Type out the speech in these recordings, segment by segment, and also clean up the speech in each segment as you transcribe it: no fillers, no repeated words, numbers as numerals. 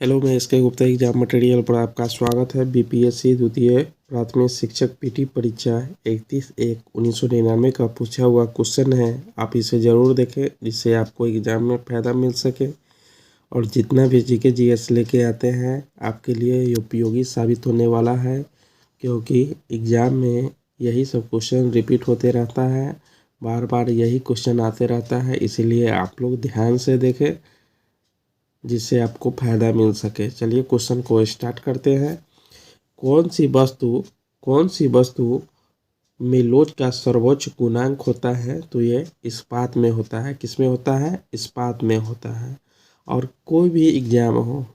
Hello, मैं S के Gupta exam material पर आपका स्वागत है। बीपीएससी द्वितीय प्राथमिक शिक्षक पीटी परीक्षा 31/1/1999 का पूछा हुआ क्वेश्चन है। आप इसे ज़रूर देखें जिससे आपको एग्ज़ाम में फ़ायदा मिल सके और जितना भी जीके जीएस लेके आते हैं आपके लिए ये उपयोगी साबित होने वाला है, क्योंकि एग्ज़ाम में यही सब क्वेश्चन रिपीट होते रहता है, बार बार यही क्वेश्चन आते रहता है। इसीलिए आप लोग ध्यान से देखें जिससे आपको फ़ायदा मिल सके। चलिए क्वेश्चन को स्टार्ट करते हैं। कौन सी वस्तु में लोच का सर्वोच्च गुणांक होता है? तो ये इस्पात में होता है। किस में होता है? इस्पात में होता है। और कोई भी एग्ज़ाम हो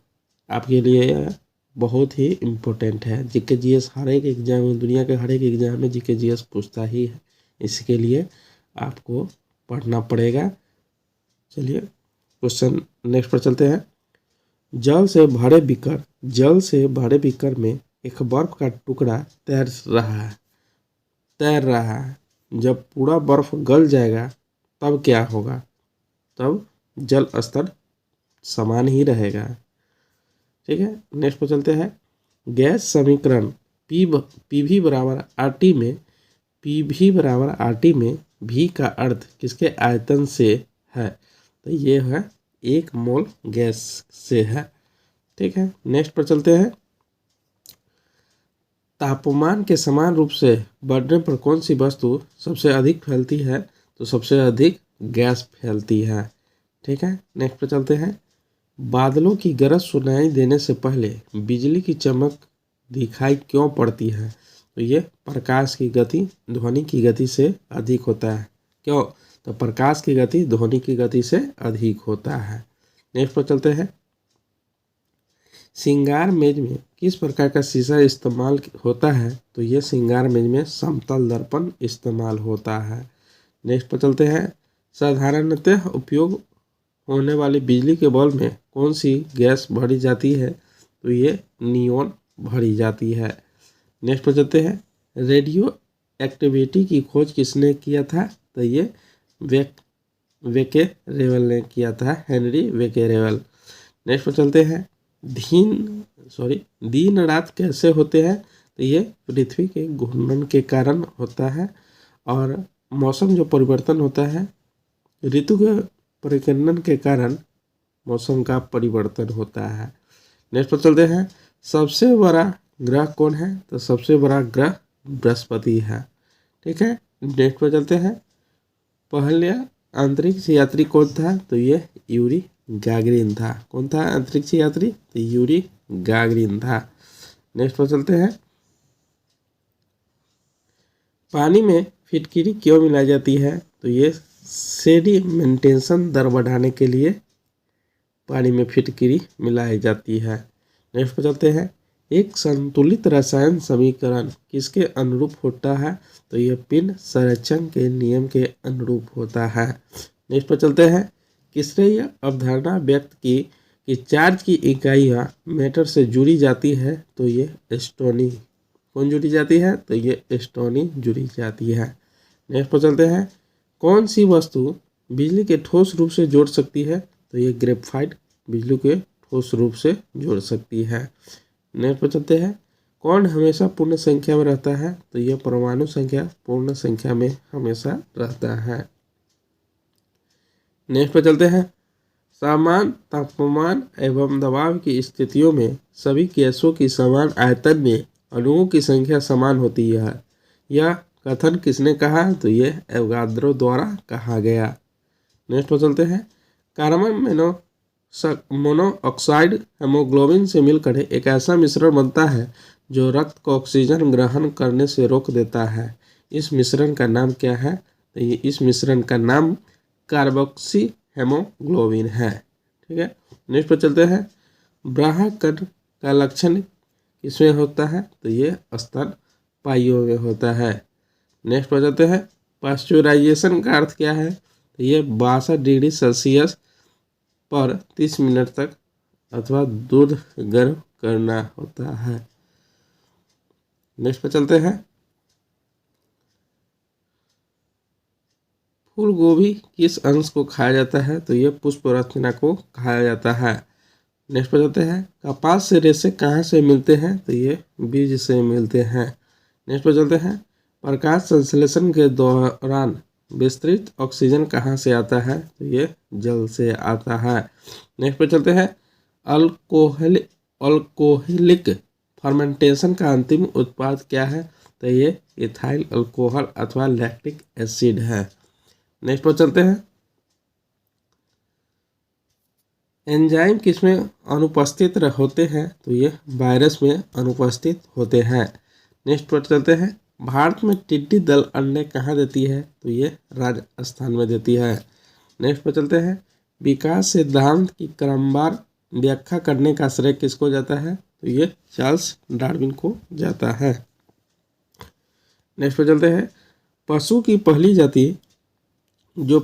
आपके लिए बहुत ही इम्पोर्टेंट है। जीके जीएस हर एक एग्ज़ाम में, दुनिया के हर एक एग्ज़ाम में जीके जीएस पूछता ही है। इसके लिए आपको पढ़ना पड़ेगा। चलिए क्वेश्चन नेक्स्ट पर चलते हैं। जल से भरे बीकर में एक बर्फ का टुकड़ा तैर रहा है। जब पूरा बर्फ गल जाएगा तब क्या होगा? तब जल स्तर समान ही रहेगा। ठीक है, नेक्स्ट पर चलते हैं। गैस समीकरण पीवी बराबर आर टी में भी का अर्थ किसके आयतन से है? तो ये है 1 मोल गैस से है। ठीक है, नेक्स्ट पर चलते हैं। तापमान के समान रूप से बढ़ने पर कौन सी वस्तु सबसे अधिक फैलती है? तो सबसे अधिक गैस फैलती है। ठीक है, नेक्स्ट पर चलते हैं। बादलों की गरज सुनाई देने से पहले बिजली की चमक दिखाई क्यों पड़ती है? तो ये प्रकाश की गति ध्वनि की गति से अधिक होता है। क्यों? तो प्रकाश की गति ध्वनि की गति से अधिक होता है। नेक्स्ट पर चलते हैं। श्रृंगार मेज में किस प्रकार का शीशा इस्तेमाल होता है? तो ये श्रृंगार मेज में समतल दर्पण इस्तेमाल होता है। नेक्स्ट पर चलते हैं। साधारणतः उपयोग होने वाली बिजली के बल्ब में कौन सी गैस भरी जाती है? तो ये नियोन भरी जाती है। नेक्स्ट पर चलते हैं। रेडियो एक्टिविटी की खोज किसने किया था? तो ये वेकेरेवल ने किया था, हेनरी वेकेरेवल। नेक्स्ट पर चलते हैं। दिन रात कैसे होते हैं? तो ये पृथ्वी के घूर्णन के कारण होता है। और मौसम जो परिवर्तन होता है, ऋतु के परिवर्तन के कारण मौसम का परिवर्तन होता है। नेक्स्ट पर चलते हैं। सबसे बड़ा ग्रह कौन है? तो सबसे बड़ा ग्रह बृहस्पति है। ठीक है, नेक्स्ट पर चलते हैं। पहले अंतरिक्ष यात्री कौन था? तो ये यूरी गागरिन था। कौन था अंतरिक्ष यात्री? तो यूरी गागरिन था। नेक्स्ट पर चलते हैं। पानी में फिटकिरी क्यों मिलाई जाती है? तो ये सेडिमेंटेशन दर बढ़ाने के लिए पानी में फिटकिरी मिलाई जाती है। नेक्स्ट पर चलते हैं। एक संतुलित रसायन समीकरण किसके अनुरूप होता है? तो यह पिंड संरक्षण के नियम के अनुरूप होता है। नेक्स्ट पर चलते हैं। किसने यह अवधारणा व्यक्त की कि चार्ज की इकाइयाँ मैटर से जुड़ी जाती है? तो ये स्टोनी। कौन जुड़ी जाती है? तो ये स्टोनी जुड़ी जाती है। नेक्स्ट पर चलते हैं। कौन सी वस्तु बिजली के ठोस रूप से जोड़ सकती है? तो ये ग्रेफाइट बिजली के ठोस रूप से जोड़ सकती है। नेक्स्ट पर चलते हैं। कौन हमेशा पूर्ण संख्या में रहता है? तो यह परमाणु संख्या पूर्ण संख्या में हमेशा रहता है। नेक्स्ट पर चलते हैं। समान तापमान एवं दबाव की स्थितियों में सभी गैसों की समान आयतन में अणुओं की संख्या समान होती है। यह कथन किसने कहा? तो ये एवोगाद्रो द्वारा कहा गया। नेक्स्ट पर चलते हैं। कार्बन मोनोऑक्साइड हेमोग्लोबिन से मिलकर एक ऐसा मिश्रण बनता है जो रक्त को ऑक्सीजन ग्रहण करने से रोक देता है। इस मिश्रण का नाम क्या है? तो ये इस मिश्रण का नाम कार्बोक्सी हेमोग्लोबिन है। ठीक है, नेक्स्ट पर चलते हैं। ब्राहा कण का लक्षण किसमें होता है? तो ये स्तन पाइयों में होता है। नेक्स्ट पर चलते हैं। पास्चुराइजेशन का अर्थ क्या है? तो ये 62 डिग्री सेल्सियस पर 30 मिनट तक अथवा दूध गर्म करना होता है। नेक्स्ट पर चलते हैं। फूल गोभी किस अंश को खाया जाता है? तो यह पुष्प रचना को खाया जाता है। नेक्स्ट पर जाते हैं, कपास से रेशे कहाँ से मिलते हैं? तो ये बीज से मिलते हैं। नेक्स्ट पर चलते हैं, प्रकाश संश्लेषण के दौरान विस्तृत ऑक्सीजन कहाँ से आता है? तो ये जल से आता है। नेक्स्ट पर चलते हैं, अल्कोहलिक फर्मेंटेशन का अंतिम उत्पाद क्या है? तो ये इथाइल अल्कोहल अथवा लैक्टिक एसिड है। नेक्स्ट पर चलते हैं, एंजाइम किसमें अनुपस्थित होते हैं? तो ये वायरस में अनुपस्थित होते हैं। नेक्स्ट पर चलते हैं, भारत में टिड्डी दल अंडे कहाँ देती है? तो ये राजस्थान में देती है। नेक्स्ट पर चलते हैं, विकास सिद्धांत की क्रमवार व्याख्या करने का श्रेय किसको जाता है? तो ये चार्ल्स डार्विन को जाता है। नेक्स्ट पर चलते हैं, पशु की पहली जाति जो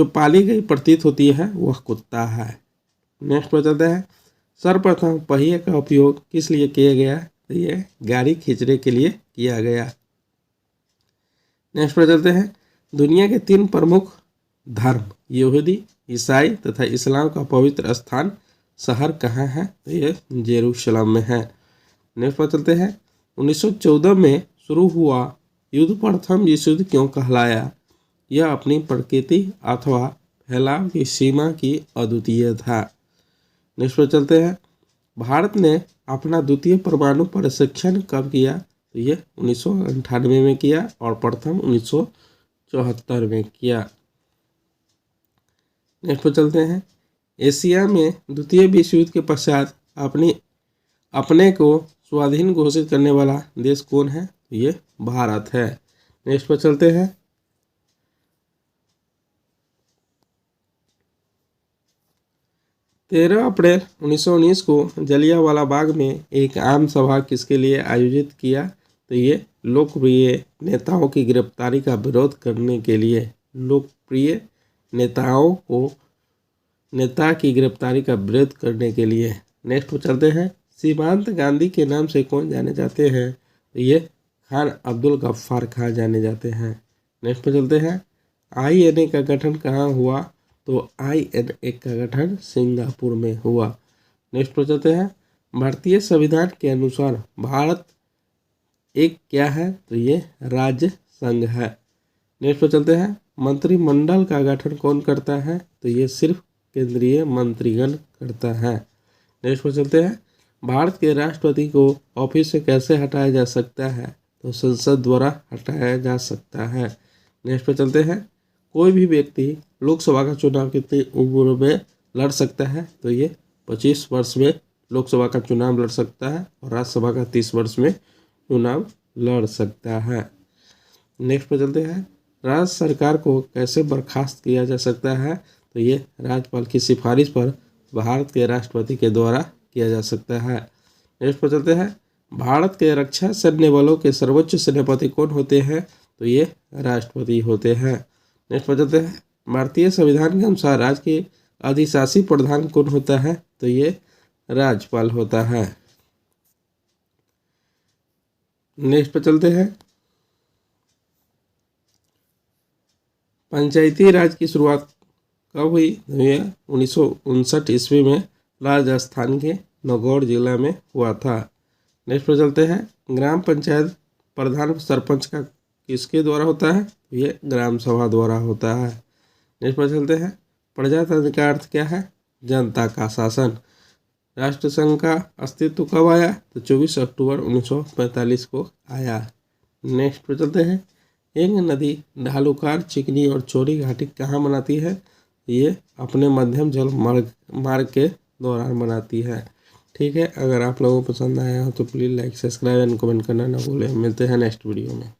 पाली गई प्रतीत होती है वह कुत्ता है। नेक्स्ट पर चलते हैं, सर्वप्रथम पहिए का उपयोग किस लिए किया गया? तो ये गाड़ी खींचने के लिए किया गया। नेक्स्ट पर चलते हैं, दुनिया के 3 प्रमुख धर्म यहूदी, ईसाई तथा इस्लाम का पवित्र स्थान शहर कहाँ है? तो ये जेरूशलम में है। नेक्स्ट पर चलते हैं, 1914 में शुरू हुआ युद्ध प्रथम विश्व युद्ध क्यों कहलाया? यह अपनी प्रकृति अथवा फैलाव की सीमा की अद्वितीय था। नेक्स्ट पर चलते हैं, भारत ने अपना द्वितीय परमाणु परीक्षण कब किया? तो ये 1998 में किया और प्रथम 1974 में किया। नेक्स्ट पर चलते हैं, एशिया में द्वितीय विश्व युद्ध के पश्चात अपने को स्वाधीन घोषित करने वाला देश कौन है? तो ये भारत है। नेक्स्ट पर चलते हैं, 13 अप्रैल 1919 को जलियांवाला बाग में एक आम सभा किसके लिए आयोजित किया? तो ये लोकप्रिय नेताओं की गिरफ्तारी का विरोध करने के लिए। लोकप्रिय नेता की गिरफ्तारी का विरोध करने के लिए। नेक्स्ट पर चलते हैं, सीमांत गांधी के नाम से कौन जाने जाते हैं? तो ये खान अब्दुल गफ्फार खान जाने जाते हैं। नेक्स्ट पर चलते हैं, INA का गठन कहाँ हुआ? तो INA का गठन सिंगापुर में हुआ। नेक्स्ट पर चलते हैं, भारतीय संविधान के अनुसार भारत एक क्या है? तो ये राज्य संघ है। नेक्स्ट पर चलते हैं, मंत्रिमंडल का गठन कौन करता है? तो ये सिर्फ केंद्रीय मंत्रीगण करता है। नेक्स्ट पर चलते हैं, भारत के राष्ट्रपति को ऑफिस से कैसे हटाया जा सकता है? तो संसद द्वारा हटाया जा सकता है। नेक्स्ट पर चलते हैं, कोई भी व्यक्ति लोकसभा का चुनाव कितनी उम्र में लड़ सकता है? तो ये 25 वर्ष में लोकसभा का चुनाव लड़ सकता है और राज्यसभा का 30 वर्ष में चुनाव लड़ सकता है। नेक्स्ट पर चलते हैं, राज्य सरकार को कैसे बर्खास्त किया जा सकता है? तो ये राज्यपाल की सिफारिश पर भारत के राष्ट्रपति के द्वारा किया जा सकता है। नेक्स्ट पर चलते हैं, भारत के रक्षा सैन्य बलों के सर्वोच्च सेनापति कौन होते हैं? तो ये राष्ट्रपति होते हैं। नेक्स्ट पर चलते हैं, भारतीय संविधान के अनुसार राज्य के अधिशासी प्रधान कौन होता है? तो ये राज्यपाल होता है। नेक्स्ट पर चलते हैं, पंचायती राज की शुरुआत कब हुई? तो ये 1959 ईस्वी में राजस्थान के नागौर जिला में हुआ था। नेक्स्ट पर चलते हैं, ग्राम पंचायत प्रधान सरपंच का किसके द्वारा होता है? ये ग्राम सभा द्वारा होता है। नेक्स्ट पर चलते हैं, प्रजातंत्र का अर्थ क्या है? जनता का शासन। राष्ट्रसंघ का अस्तित्व कब आया? तो 24 अक्टूबर 1945 को आया। नेक्स्ट पर चलते हैं, एक नदी ढालूकार, चिकनी और चौड़ी घाटी कहाँ बनाती है? ये अपने मध्यम जल मार्ग के दौरान बनाती है। ठीक है, अगर आप लोगों को पसंद आया हो तो please like, subscribe and comment करना ना भूलें। मिलते हैं नेक्स्ट वीडियो में।